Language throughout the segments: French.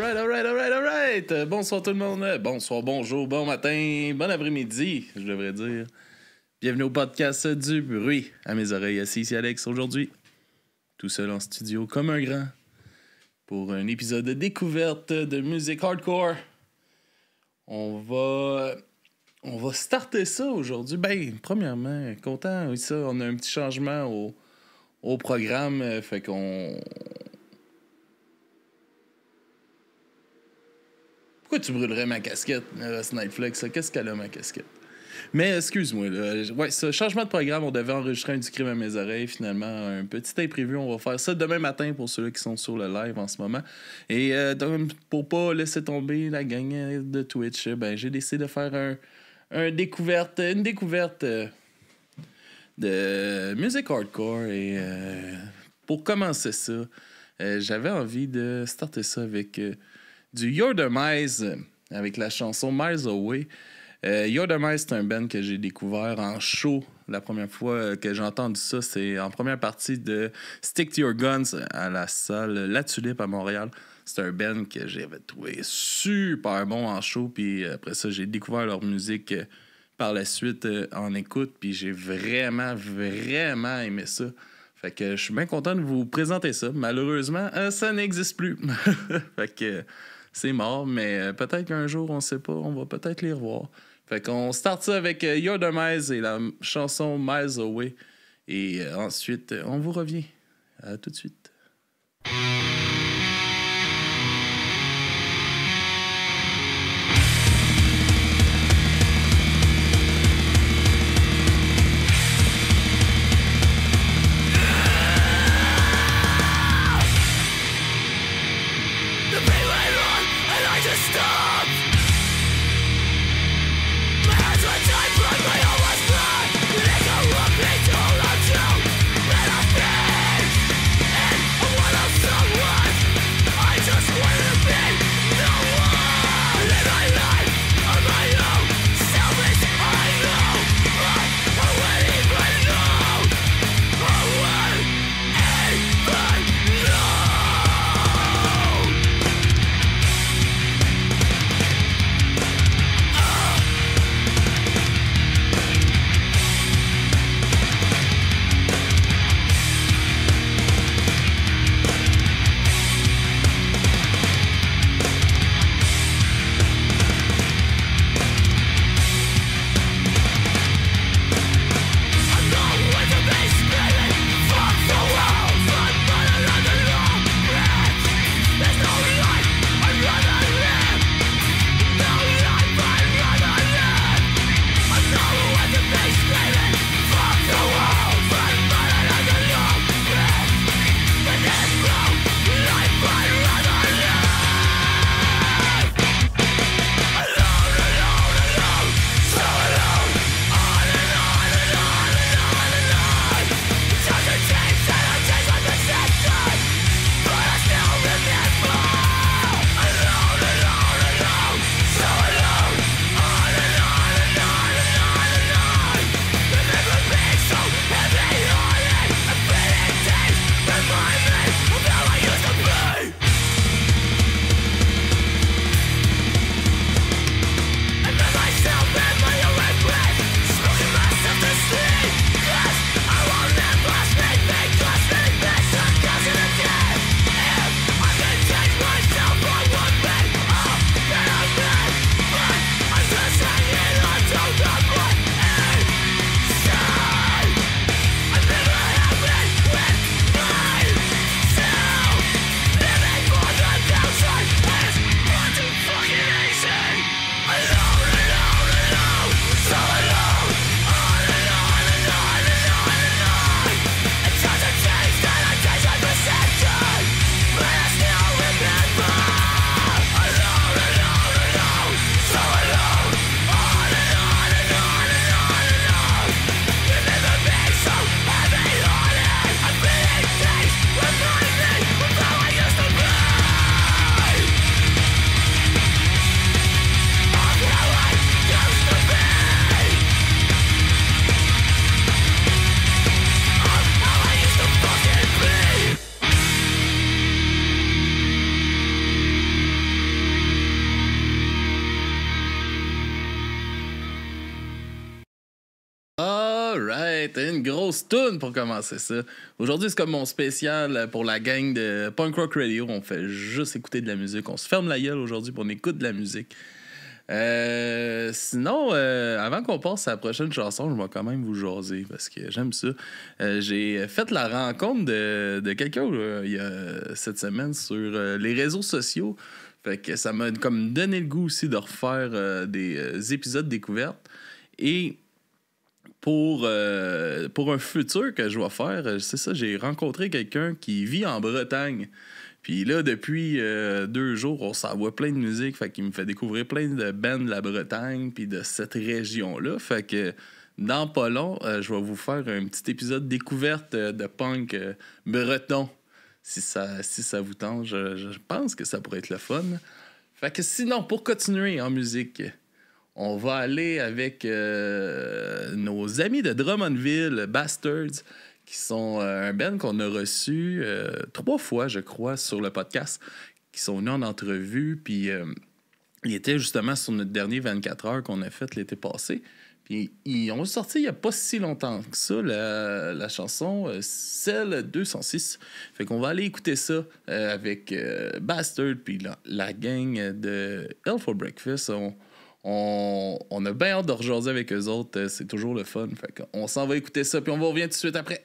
Alright. Bonsoir tout le monde. Bonsoir, bonjour, bon matin, bon après-midi, je devrais dire. Bienvenue au podcast du bruit. À mes oreilles, assis ici Alex aujourd'hui. Tout seul en studio comme un grand. Pour un épisode de découverte de musique hardcore. On va starter ça aujourd'hui. Ben, premièrement, content. Oui, ça, on a un petit changement au programme. Fait qu'on... Pourquoi tu brûlerais ma casquette, Snipeflex? Qu'est-ce qu'elle a, ma casquette? Mais excuse-moi, là. Ouais, ça, changement de programme, on devait enregistrer un du crime à mes oreilles. Finalement, un petit imprévu, on va faire ça demain matin pour ceux qui sont sur le live en ce moment. Et donc, pour pas laisser tomber la gang de Twitch, ben, j'ai décidé de faire une découverte de musique hardcore. Et pour commencer ça, j'avais envie de starter ça avec... du Your Demise avec la chanson Miles Away. Your Demise, c'est un band que j'ai découvert en show. La première fois que j'ai entendu ça, c'est en première partie de Stick to Your Guns à la salle La Tulipe à Montréal. C'est un band que j'avais trouvé super bon en show. Puis après ça, j'ai découvert leur musique par la suite en écoute. Puis j'ai vraiment aimé ça. Fait que je suis bien content de vous présenter ça. Malheureusement, ça n'existe plus. Fait que c'est mort, mais peut-être qu'un jour, on sait pas, on va peut-être les revoir. Fait qu'on start ça avec Your Demise et la chanson Miles Away. Et ensuite, on vous revient. À tout de suite. And Alright, une grosse toune pour commencer ça. Aujourd'hui, c'est comme mon spécial pour la gang de Punk Rock Radio. On fait juste écouter de la musique. On se ferme la gueule aujourd'hui pour on écoute de la musique. Sinon, avant qu'on passe à la prochaine chanson, je vais quand même vous jaser parce que j'aime ça. J'ai fait la rencontre de quelqu'un il y a cette semaine sur les réseaux sociaux. Fait que ça m'a comme donné le goût aussi de refaire des épisodes découvertes. Et pour un futur que je vais faire, c'est ça, j'ai rencontré quelqu'un qui vit en Bretagne. Puis là, depuis 2 jours, on s'envoie plein de musique. Fait qu'il me fait découvrir plein de bands de la Bretagne puis de cette région-là. Fait que dans pas long, je vais vous faire un petit épisode découverte de punk breton. Si ça vous tente, je pense que ça pourrait être le fun. Fait que sinon, pour continuer en musique, on va aller avec nos amis de Drummondville, Bastards, qui sont un band qu'on a reçu 3 fois, je crois, sur le podcast, qui sont venus en entrevue, puis ils étaient justement sur notre dernier 24 heures qu'on a fait l'été passé. Puis ils ont sorti il n'y a pas si longtemps que ça, la chanson Cell 206. Fait qu'on va aller écouter ça avec Bastard, puis la gang de Hell for Breakfast. On a bien hâte de rejaser avec eux autres. C'est toujours le fun. Fait qu'on s'en va écouter ça, puis on va revenir tout de suite après.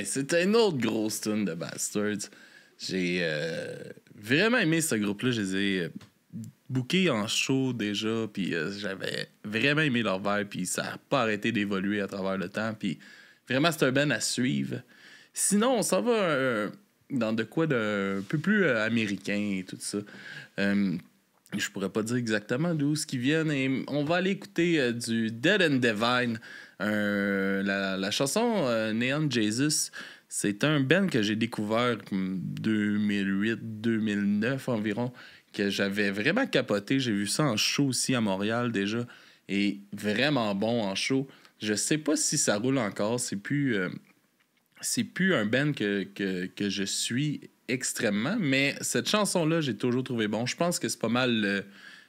C'était une autre grosse tune de Bastards. J'ai vraiment aimé ce groupe-là. Je les ai bookés en show déjà, puis j'avais vraiment aimé leur vibe, puis ça n'a pas arrêté d'évoluer à travers le temps. Puis vraiment, c'est un band à suivre. Sinon, on s'en va dans de quoi d'un peu plus américain et tout ça. Je pourrais pas dire exactement d'où ce qu'ils viennent. Et on va aller écouter du Dead and Divine. La chanson Neon Jesus, c'est un band que j'ai découvert 2008-2009 environ, que j'avais vraiment capoté. J'ai vu ça en show aussi à Montréal déjà, et vraiment bon en show. Je sais pas si ça roule encore, c'est plus un band que je suis extrêmement, mais cette chanson-là, j'ai toujours trouvé bon. Je pense que c'est pas mal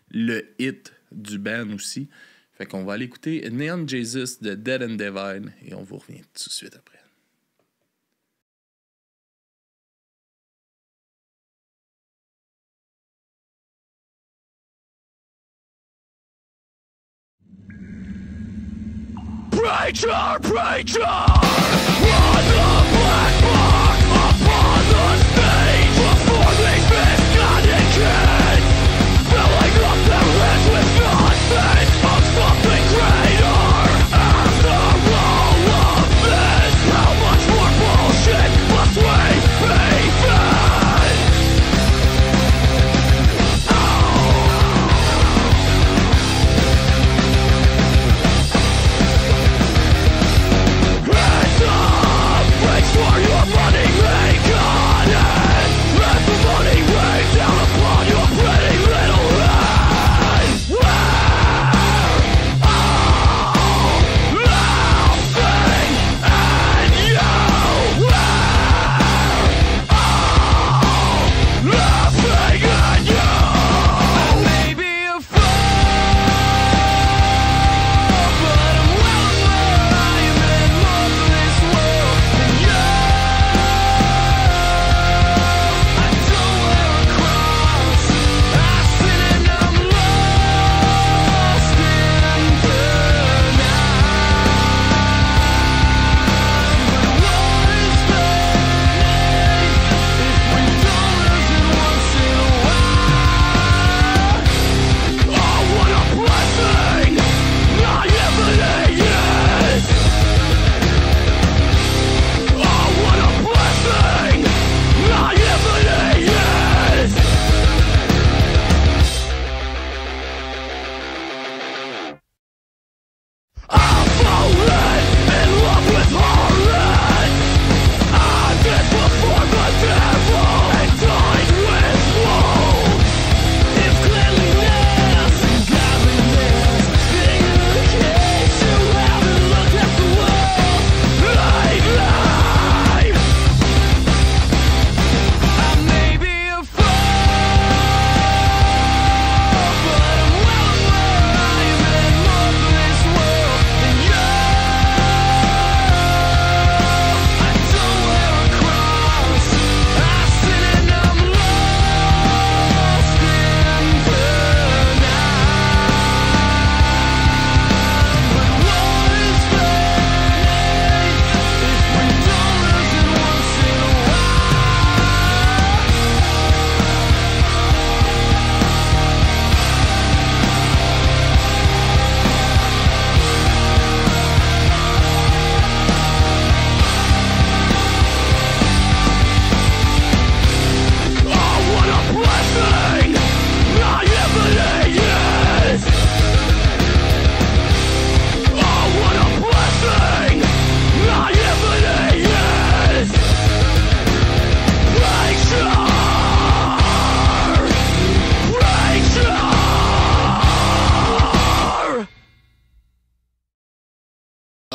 le hit du band aussi. Fait qu'on va aller écouter Neon Jesus de Dead and Divine et on vous revient tout de suite après. Preacher, preacher, what the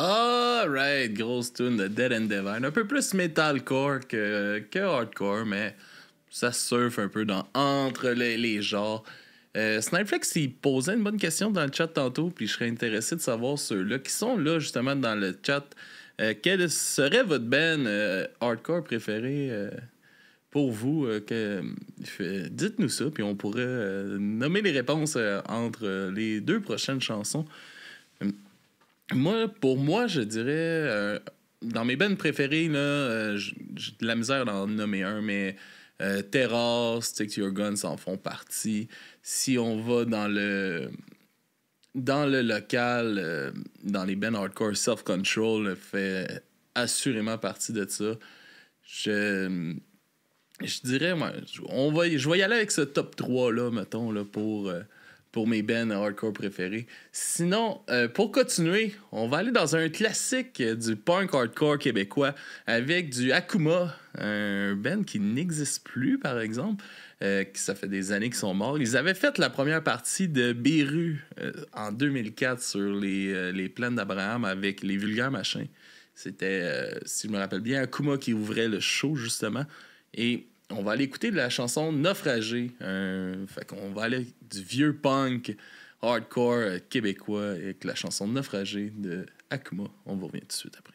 Alright, grosse tune de Dead and Divine. Un peu plus metalcore que hardcore, mais ça surfe un peu entre les genres. Snipeflex, il posait une bonne question dans le chat tantôt, puis je serais intéressé de savoir ceux-là qui sont là justement dans le chat. Quel serait votre band hardcore préféré pour vous? Dites-nous ça, puis on pourrait nommer les réponses entre les deux prochaines chansons. Pour moi, je dirais, dans mes bands préférés, là, j'ai de la misère d'en nommer un, mais Terror, Stick to Your Guns en font partie. Si on va dans le local, dans les bands hardcore, Self Control fait assurément partie de ça. Je dirais, je vais y aller avec ce top 3-là, mettons, là, pour mes bands hardcore préférés. Sinon, pour continuer, on va aller dans un classique du punk hardcore québécois avec du Akuma, un band qui n'existe plus, par exemple, qui ça fait des années qu'ils sont morts. Ils avaient fait la première partie de Beru en 2004 sur les plaines d'Abraham avec les Vulgaires Machins. C'était, si je me rappelle bien, Akuma qui ouvrait le show, justement. Et on va aller écouter de la chanson Naufragé. Fait qu'on va aller du vieux punk hardcore québécois avec la chanson Naufragé de Akuma. On vous revient tout de suite après.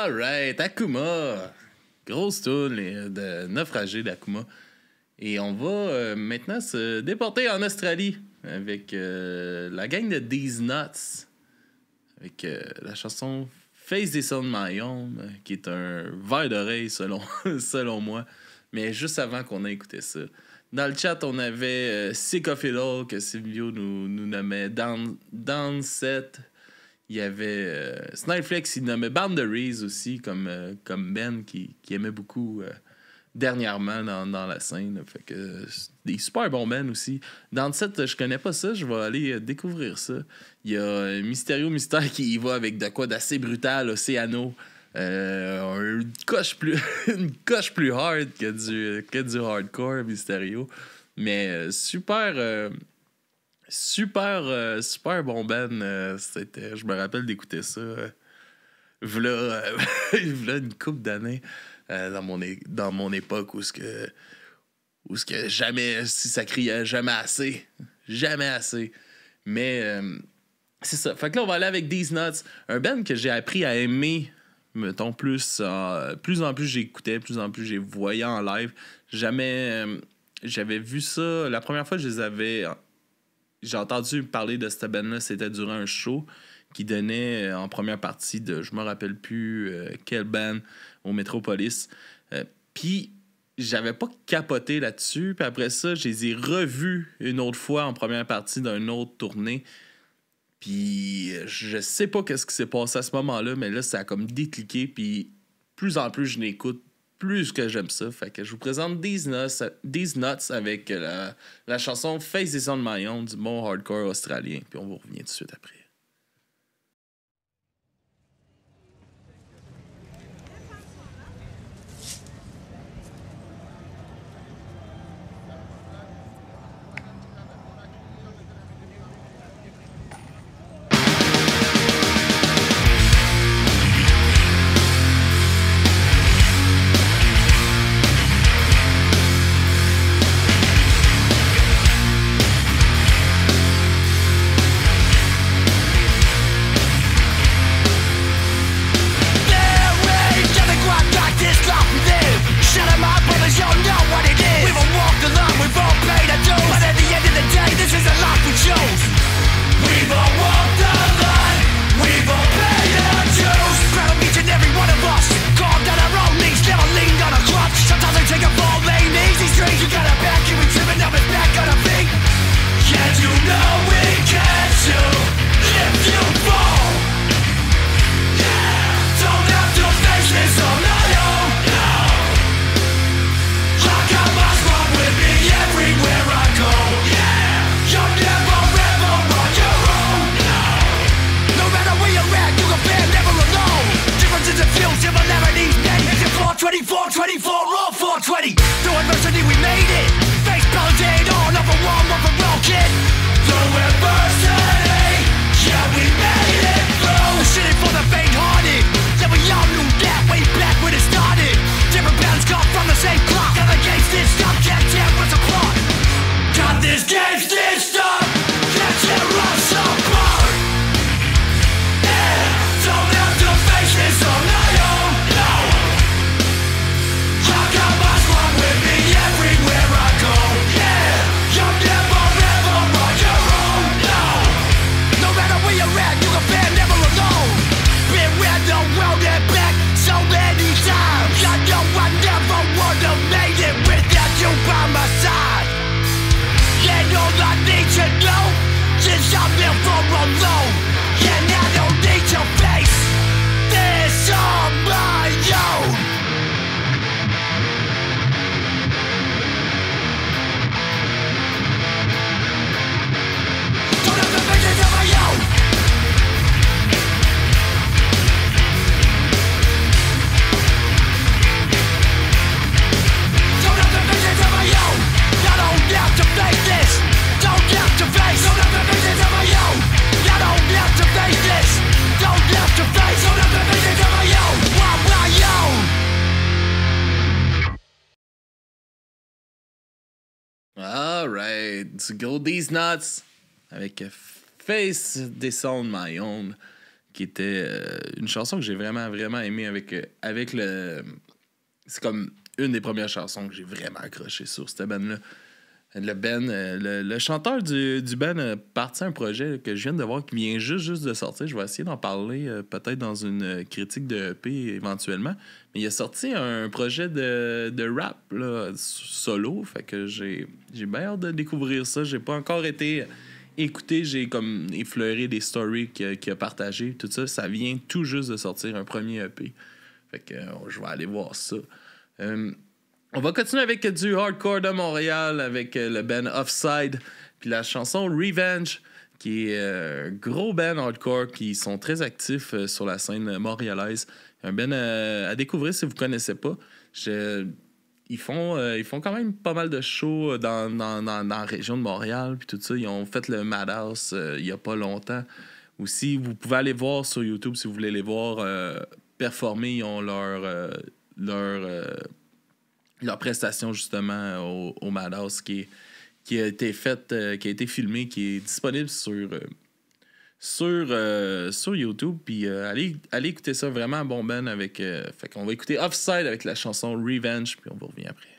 Alright, Akuma. Grosse toune de Naufragé d'Akuma. Et on va maintenant se déporter en Australie avec la gang de These Nuts. Avec la chanson Face the Sun My Home, qui est un verre d'oreille selon moi. Mais juste avant qu'on ait écouté ça. Dans le chat, on avait Sick of It All, que Silvio nous nommait Downset. Il y avait Snipeflex, il nommait Boundaries aussi, comme Ben, qui aimait beaucoup dernièrement dans la scène. Fait que des super bons Ben aussi. Dans le set, je connais pas ça, je vais aller découvrir ça. Il y a Mysterio Mystère qui y va avec de quoi d'assez brutal, Océano. Une coche plus hard que du hardcore Mysterio. Mais super bon band. Je me rappelle d'écouter ça v'là une couple d'années dans mon époque où ce que jamais, si ça criait jamais assez. Mais c'est ça. Fait que là, on va aller avec These Nuts, un band que j'ai appris à aimer, mettons, plus en plus j'écoutais, plus en plus j'ai voyais en live. Jamais j'avais vu ça. La première fois que j'ai entendu parler de cette band-là, c'était durant un show qui donnait en première partie de, je me rappelle plus quelle band, au Metropolis. Puis j'avais pas capoté là-dessus. Puis après ça, je les ai revus une autre fois en première partie d'une autre tournée. Puis je sais pas qu'est-ce qui s'est passé à ce moment-là, mais là, ça a comme décliqué. Puis plus en plus je l'écoute, plus que j'aime ça. Fait que je vous présente These Nuts avec la chanson Face the Sun My Own du bon hardcore australien. Puis on va revenir tout de suite après. du gros These Nuts avec Face Descend My Own, qui était une chanson que j'ai vraiment, vraiment aimée avec le... C'est comme une des premières chansons que j'ai vraiment accroché sur cette band-là. Le chanteur du band a parti un projet que je viens de voir qui vient juste de sortir. Je vais essayer d'en parler peut-être dans une critique de EP éventuellement. Mais il a sorti un projet de rap là, solo. Fait que j'ai bien hâte de découvrir ça. J'ai pas encore été écouté. J'ai comme effleuré des stories qu'il a partagées. Tout ça, ça vient tout juste de sortir un premier EP. Fait que je vais aller voir ça. On va continuer avec du hardcore de Montréal avec le band Offside puis la chanson Revenge qui est un gros band hardcore qui sont très actifs sur la scène montréalaise. Un band à découvrir si vous ne connaissez pas. Ils font quand même pas mal de shows dans la région de Montréal puis tout ça. Ils ont fait le Madhouse il n'y a pas longtemps. Aussi, vous pouvez aller voir sur YouTube si vous voulez les voir performer. Ils ont leur prestation justement au Madhouse qui a été faite, qui a été filmée, qui est disponible sur YouTube. Puis allez écouter ça, vraiment un bon band avec. Fait qu'on va écouter Offside avec la chanson Revenge, puis on va revenir après.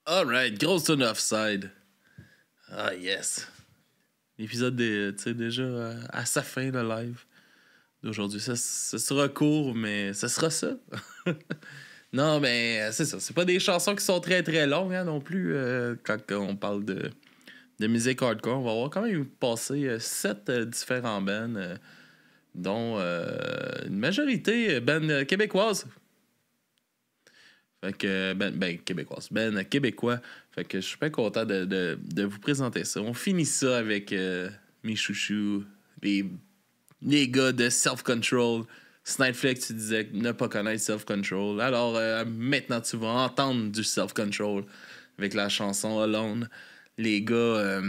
Alright, grosse tune Offside. Ah yes. L'épisode déjà à sa fin, le live d'aujourd'hui. Ça sera court, mais ça sera ça. Non, mais c'est ça. C'est pas des chansons qui sont très très longues hein, non plus. Quand on parle de musique hardcore, on va avoir quand même passé 7 différents bands, dont une majorité bands québécoises. Fait que, québécoise. Québécois. Fait que je suis pas content de vous présenter ça. On finit ça avec mes chouchous, les gars de Self-Control. Snideflex, tu disais ne pas connaître Self-Control. Alors, maintenant, tu vas entendre du Self-Control avec la chanson Alone. Les gars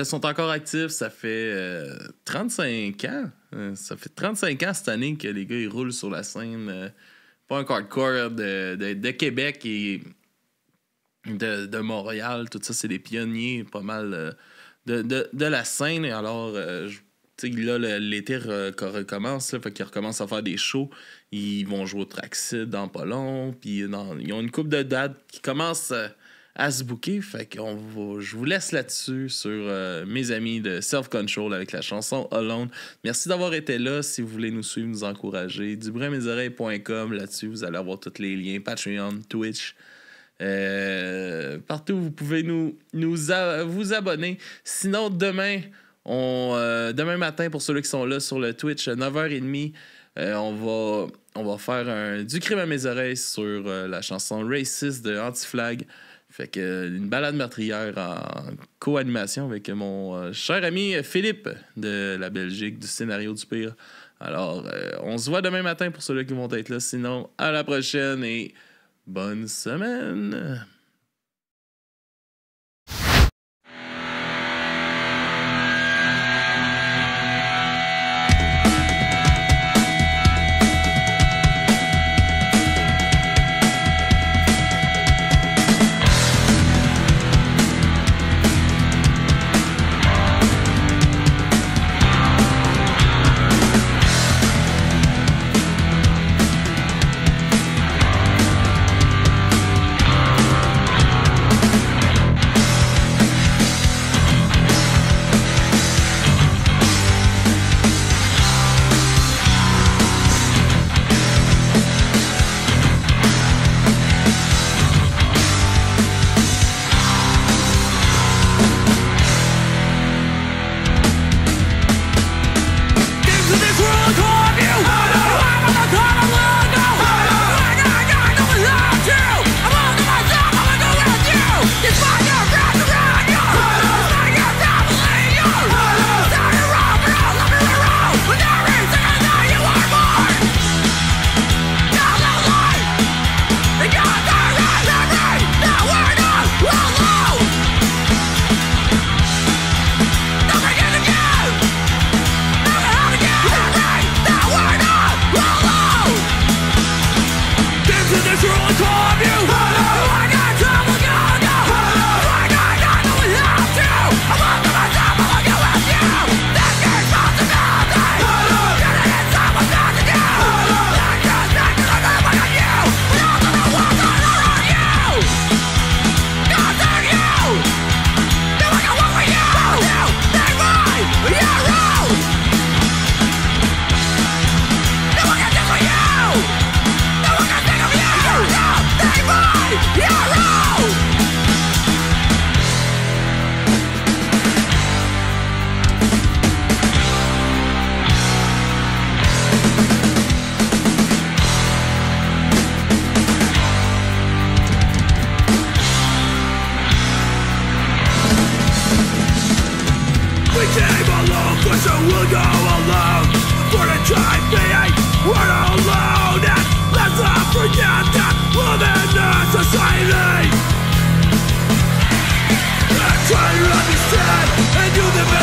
sont encore actifs. Ça fait 35 ans. Ça fait 35 ans cette année que les gars ils roulent sur la scène. punk hardcore de Québec et de Montréal. Tout ça, c'est des pionniers pas mal de la scène. Et alors, tu sais, là, l'été recommence, là, fait qu'ils recommencent à faire des shows. Ils vont jouer au Traxxit dans pas long. Puis ils ont une couple de dates qui commencent à se booker. Fait que je vous laisse là-dessus sur mes amis de Self Control avec la chanson Alone. Merci d'avoir été là. Si vous voulez nous suivre, nous encourager, dubruinmesoreilles.com. Là-dessus, vous allez avoir tous les liens. Patreon, Twitch. Partout, vous pouvez vous abonner. Sinon, demain matin, pour ceux qui sont là sur le Twitch, à 9h30, on va faire du crime à mes oreilles sur la chanson Racist de Anti-Flag. Fait que une balade meurtrière en co-animation avec mon cher ami Philippe de la Belgique, du Scénario du Pire. Alors, on se voit demain matin pour ceux qui vont être là. Sinon, à la prochaine et bonne semaine!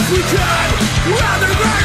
We can, rather